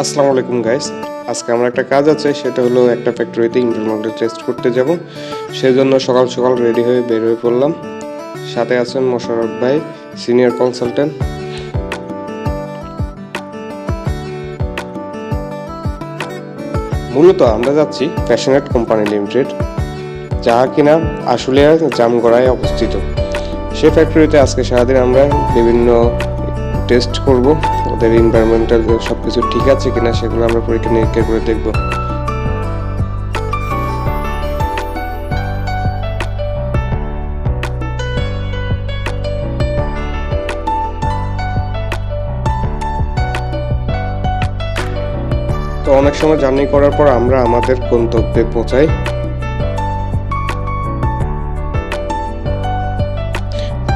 আসসালামু আলাইকুম গাইস। আজকে আমার একটা কাজ আছে, সেটা হলো একটা ফ্যাক্টরিতে ইন্টারনাল টেস্ট করতে যাব। সেজন্য সকাল সকাল রেডি হয়ে বের হয়ে পড়লাম। সাথে আছেন মোশাররফ ভাই, সিনিয়র কনসালটেন্ট। মূলত আমরা যাচ্ছি ফ্যাশনেট কোম্পানি লিমিটেড, যা কিনা আশুলিয়া জামগড়ায় অবস্থিত। সেই ফ্যাক্টরিতে আজকে সারাদিন আমরা বিভিন্ন টেস্ট করব, ওদের এনভায়রনমেন্টাল সব কিছু ঠিক আছে কিনা সেগুলো আমরা পরীক্ষা নিরীক্ষা করে দেখব। তো অনেক সময় জার্নি করার পর আমরা আমাদের গন্তব্যে পৌঁছাই।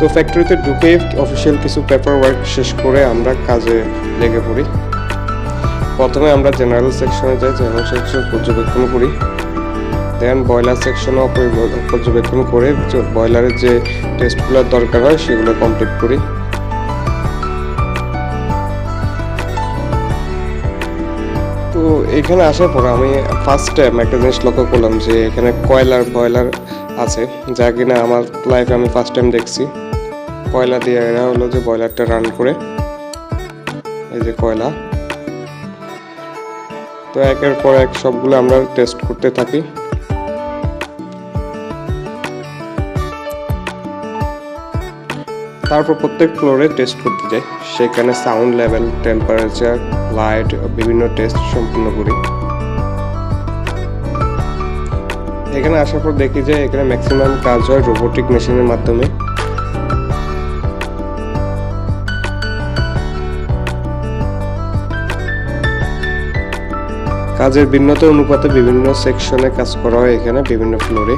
তো ফ্যাক্টরিতে ঢুকে অফিসিয়াল কিছু পেপার ওয়ার্ক শেষ করে আমরা কাজে লেগে পড়ি। প্রথমে আমরা জেনারেল সেকশনে যাই, জেনারেল সেকশন পর্যবেক্ষণ করি। দেন বয়লার সেকশনও পর্যবেক্ষণ করে বয়লারের যে টেস্টগুলোর দরকার হয় সেগুলো কমপ্লিট করি। তো এখানে আসার পর আমি ফার্স্ট টাইম একটা জিনিস লক্ষ্য করলাম যে এখানে বয়লার আছে, যা কিনা আমার লাইফে আমি ফার্স্ট টাইম দেখছি। কয়লা দিয়ে এরা হলো যে বয়লারটা রান করে, এই যে কয়লা। তো একের পর এক সবগুলো আমরা টেস্ট করতে থাকি। তারপর প্রত্যেক ফ্লোরে টেস্ট করতে যাই, সেখানে সাউন্ড লেভেল, টেম্পারেচার, লাইট, বিভিন্ন টেস্ট সম্পূর্ণ করি। এখানে আসার পর দেখি যে এখানে ম্যাক্সিমাম কাজ হয় রোবোটিক মেশিনের মাধ্যমে। কাজের ভিন্নতা অনুপাতে বিভিন্ন সেকশনে কাজ করা হয় এখানে বিভিন্ন ফ্লোরে,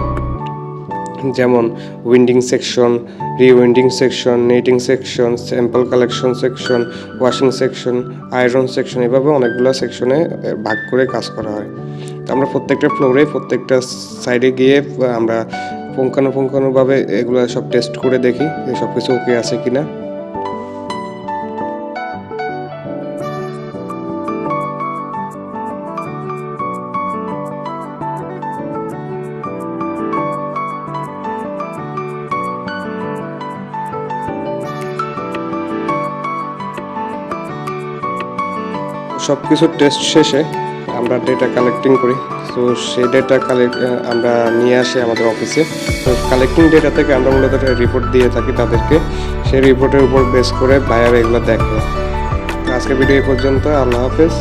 যেমন winding section, rewinding section, netting section, sample collection section, washing section, iron section, এভাবে অনেকগুলো সেকশনে ভাগ করে কাজ করা হয়। তো আমরা প্রত্যেকটা ফ্লোরে প্রত্যেকটা সাইডে গিয়ে আমরা পুঙ্খানুপুঙ্খানুভাবে এগুলো সব টেস্ট করে দেখি যে সব কিছু ওকে আছে কিনা। সব কিছু টেস্ট শেষে আমরা ডেটা কালেক্টিং করি। তো সেই ডেটা আমরা নিয়ে আসি আমাদের অফিসে। তো কালেক্টিং ডেটা থেকে আমরা মূলত রিপোর্ট দিয়ে থাকি তাদেরকে। সেই রিপোর্টের উপর বেস করে বায়ার এগুলো দেখে। আজকে ভিডিও এই পর্যন্ত। আল্লাহ হাফেজ।